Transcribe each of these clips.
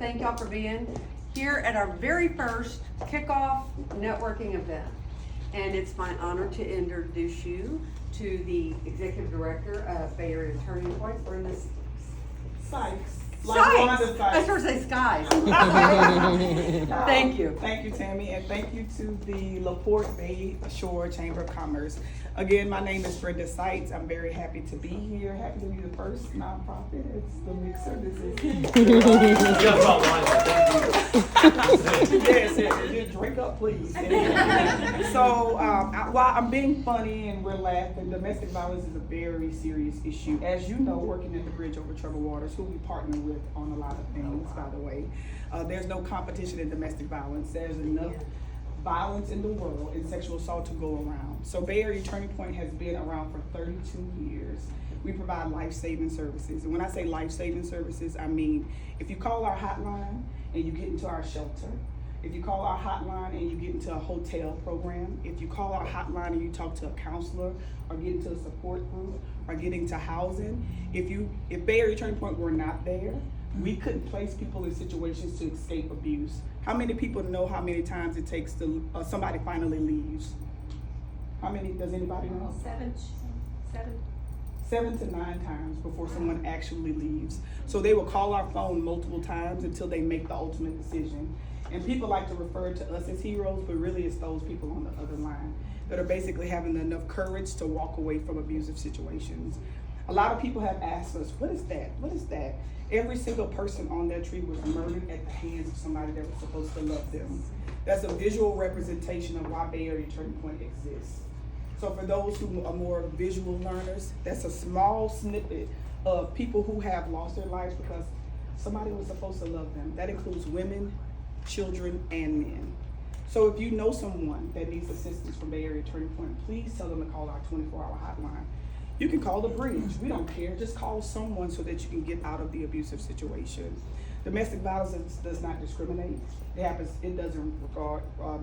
thank y'all for being here at our very first kickoff networking event. And it's my honor to introduce you to the Executive Director of Bay Area Turning Point. We're in this Sykes. I was going to say skies. Thank you. Thank you, Tammy, and thank you to the Porte-Bayshore Chamber of Commerce. Again, my name is Brenda Sykes. I'm very happy to be here. Happy to be the first nonprofit. It's the mixer. This is. Yes, drink up, please. So, while I'm being funny and we're laughing, domestic violence is a very serious issue. As you know, working at the Bridge Over Troubled Waters, who we partner with on a lot of things, by the way, there's no competition in domestic violence. There's enough violence in the world and sexual assault to go around. So Bay Area Turning Point has been around for 32 years. We provide life-saving services. And when I say life-saving services, I mean if you call our hotline and you get into our shelter, if you call our hotline and you get into a hotel program, if you call our hotline and you talk to a counselor or get into a support group or get into housing, if Bay Area Turning Point were not there, we couldn't place people in situations to escape abuse. How many people know how many times it takes to somebody finally leaves? How many, does anybody know? 7 to 9 times before someone actually leaves. So they will call our phone multiple times until they make the ultimate decision. And people like to refer to us as heroes, but really it's those people on the other line that are basically having enough courage to walk away from abusive situations. A lot of people have asked us, what is that? What is that? Every single person on that tree was murdered at the hands of somebody that was supposed to love them. That's a visual representation of why Bay Area Turning Point exists. So for those who are more visual learners, that's a small snippet of people who have lost their lives because somebody was supposed to love them. That includes women, children, and men. So if you know someone that needs assistance from Bay Area Turning Point, please tell them to call our 24-hour hotline. You can call the bridge, we don't care, just call someone so that you can get out of the abusive situation. Domestic violence does not discriminate. It doesn't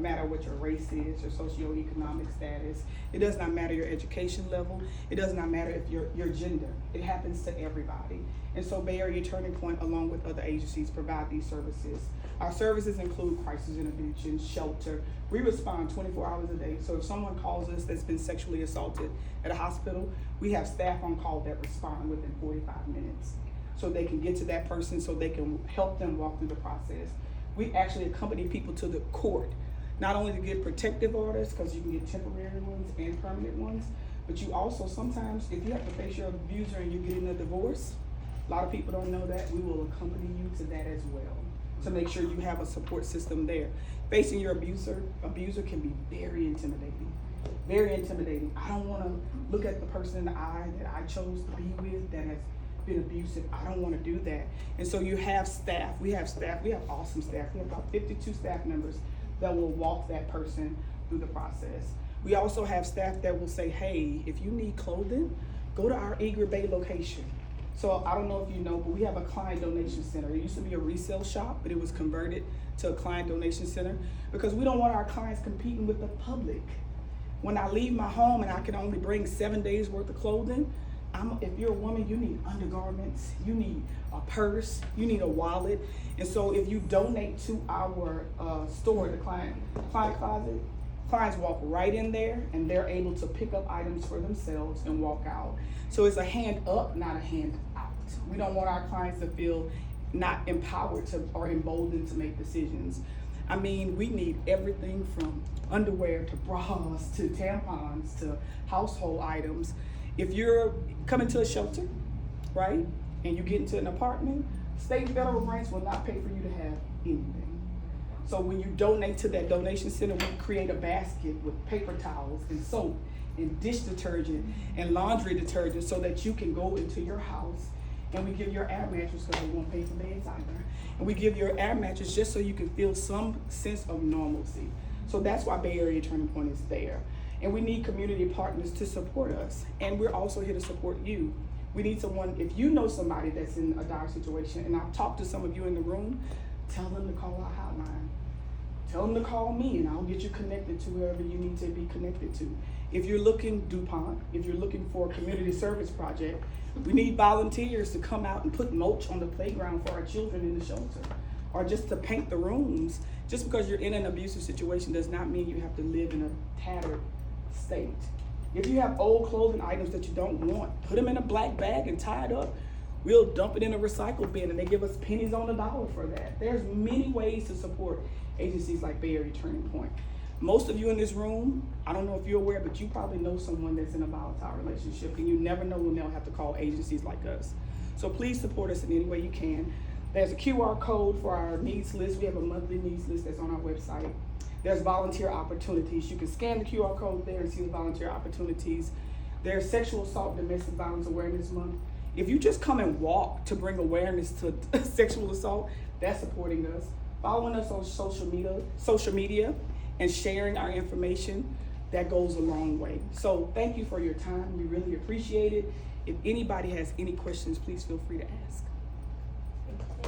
matter what your race is, your socioeconomic status. It does not matter your education level. It does not matter if your gender. It happens to everybody. And so Bay Area Turning Point, along with other agencies, provide these services. Our services include crisis intervention, shelter. We respond 24 hours a day. So if someone calls us that's been sexually assaulted at a hospital, we have staff on call that respond within 45 minutes. So they can get to that person, so they can help them walk through the process. We actually accompany people to the court, not only to get protective orders, because you can get temporary ones and permanent ones, but you also sometimes, if you have to face your abuser and you get in a divorce, a lot of people don't know that, we will accompany you to that as well, to make sure you have a support system there. Facing your abuser can be very intimidating. Very intimidating. I don't want to look at the person in the eye that I chose to be with that has been abusive. I don't want to do that. And so you have staff. We have awesome staff. We have about 52 staff members that will walk that person through the process. We also have staff that will say, hey, if you need clothing, go to our Eager Bay location. So I don't know if you know, but we have a client donation center. It used to be a resale shop, but it was converted to a client donation center because we don't want our clients competing with the public. When I leave my home and I can only bring 7 days worth of clothing, if you're a woman, you need undergarments, you need a purse, you need a wallet. And so if you donate to our store, the client closet, clients walk right in there and they're able to pick up items for themselves and walk out. So it's a hand up, not a hand out. We don't want our clients to feel not empowered or emboldened to make decisions. I mean, we need everything from underwear to bras to tampons to household items. If you're coming to a shelter, right, and you get into an apartment, state and federal grants will not pay for you to have anything. So when you donate to that donation center, we create a basket with paper towels and soap and dish detergent and laundry detergent so that you can go into your house, and we give your air mattress because we won't pay for beds either. And we give your air mattress just so you can feel some sense of normalcy. So that's why Bay Area Turning Point is there. And we need community partners to support us. And we're also here to support you. We need someone, if you know somebody that's in a dire situation, and I've talked to some of you in the room, tell them to call our hotline. Tell them to call me and I'll get you connected to whoever you need to be connected to. If you're looking, DuPont, if you're looking for a community service project, we need volunteers to come out and put mulch on the playground for our children in the shelter. or just to paint the rooms. Just because you're in an abusive situation does not mean you have to live in a tattered state. If you have old clothing items that you don't want, put them in a black bag and tie it up. We'll dump it in a recycle bin and they give us pennies on the dollar for that. There's many ways to support agencies like Bay Area Turning Point. Most of you in this room, I don't know if you're aware, but you probably know someone that's in a volatile relationship, and you never know when they'll have to call agencies like us. So please support us in any way you can. There's a QR code for our needs list. We have a monthly needs list that's on our website. There's volunteer opportunities. You can scan the QR code there and see the volunteer opportunities. There's Sexual Assault Domestic Violence Awareness Month. If you just come and walk to bring awareness to sexual assault, that's supporting us. Following us on social media, and sharing our information, that goes a long way. So thank you for your time. We really appreciate it. If anybody has any questions, please feel free to ask.